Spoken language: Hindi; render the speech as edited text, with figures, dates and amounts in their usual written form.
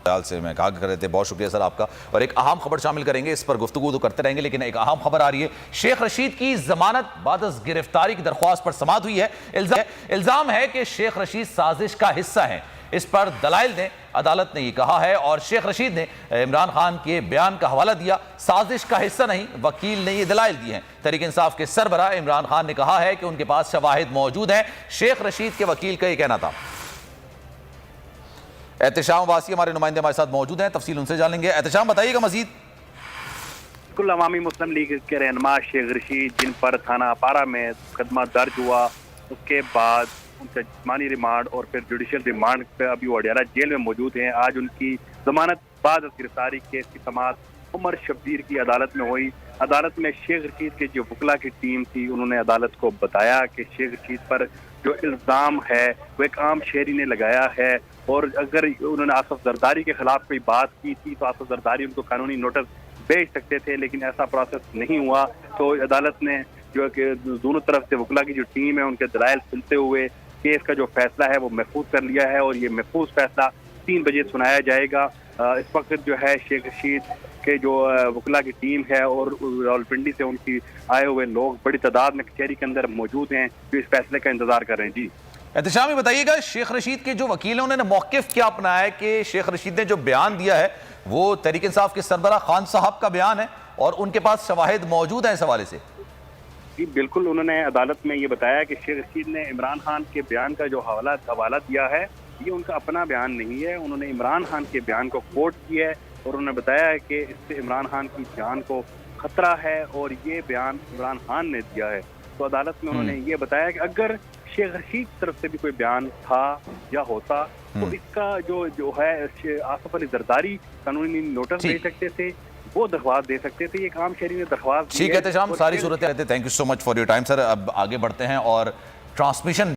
ख्याल से मैं कहा कर रहे थे। बहुत शुक्रिया सर आपका। और एक अहम खबर शामिल करेंगे, इस पर गुफ्तगू तो करते रहेंगे, लेकिन एक अहम खबर आ रही है। शेख रशीद की जमानत बाद गिरफ्तारी की दरख्वास्त पर समाअत हुई है। इल्जाम है कि शेख रशीद साजिश का हिस्सा है। इस पर दलाइल ने, अदालत ने यह कहा है, और शेख रशीद ने इमरान खान के बयान का हवाला दिया। साजिश का हिस्सा नहीं, वकील ने यह दलाइल दी हैं। तहरीक इंसाफ के सरबराह इमरान खान ने कहा है कि उनके पास शवाहिद मौजूद हैं। शेख रशीद के वकील का यह कहना था। एहतशाम वासी हमारे नुमाइंदे हमारे साथ मौजूद हैं, तफसील उनसे जान लेंगे। एहतशाम बताइएगा मजीद। बिल्कुल, अवामी मुस्लिम लीग के रहनुमा शेख रशीद, जिन पर थाना अपारा में मुकदमा दर्ज हुआ, उसके बाद उनका जिस्मानी रिमांड और फिर जुडिशल रिमांड पे अभी वो अडियाला जेल में मौजूद हैं। आज उनकी जमानत बाद गिरफ्तारी केस की समाअत उमर शब्बीर की अदालत में हुई। अदालत में शेख रशीद के जो वकला की टीम थी, उन्होंने अदालत को बताया कि शेख रशीद पर जो इल्ज़ाम है वो एक आम शहरी ने लगाया है, और अगर उन्होंने आसफ जरदारी के खिलाफ कोई बात की थी तो आसफ जरदारी उनको कानूनी नोटिस भेज सकते थे, लेकिन ऐसा प्रोसेस नहीं हुआ। तो अदालत ने जो कि दोनों तरफ से वकला की जो टीम है उनके दलाइल सुनते हुए केस का जो फैसला है वो महफूज कर लिया है, और ये महफूज फैसला 3 बजे सुनाया जाएगा। इस वक्त जो है शेख रशीद के जो वकला की टीम है और रावलपिंडी से उनकी आए हुए लोग बड़ी तादाद में कचहरी के अंदर मौजूद हैं, जो इस फैसले का इंतजार कर रहे हैं। जी एहतशाम में बताइएगा, शेख रशीद के जो वकील हैं उन्होंने मौकिफ क्या अपनाया है कि शेख रशीद ने जो बयान दिया है वो तहरीक इंसाफ के सरबराह खान साहब का बयान है और उनके पास शवाहिद मौजूद है इस हवाले से? जी बिल्कुल, उन्होंने अदालत में ये बताया कि शेख रशीद ने इमरान खान के बयान का जो हवाला दिया है ये उनका अपना बयान नहीं है। उन्होंने इमरान खान के बयान को कोट किया है और उन्होंने बताया है कि इससे इमरान खान की जान को खतरा है और ये बयान इमरान खान ने दिया है। तो अदालत में उन्होंने ये बताया कि अगर शेख रशीद की तरफ से भी कोई बयान था या होता तो इसका जो है आसफ अली जरदारी कानूनी नोटिस दे सकते थे, वो दरख्वास्त दे सकते थे। एक आम शहरी ने दरख्वास्त। ठीक है एहतशाम, सारी सूरत। Thank you so much for your time sir. अब आगे बढ़ते हैं और ट्रांसमिशन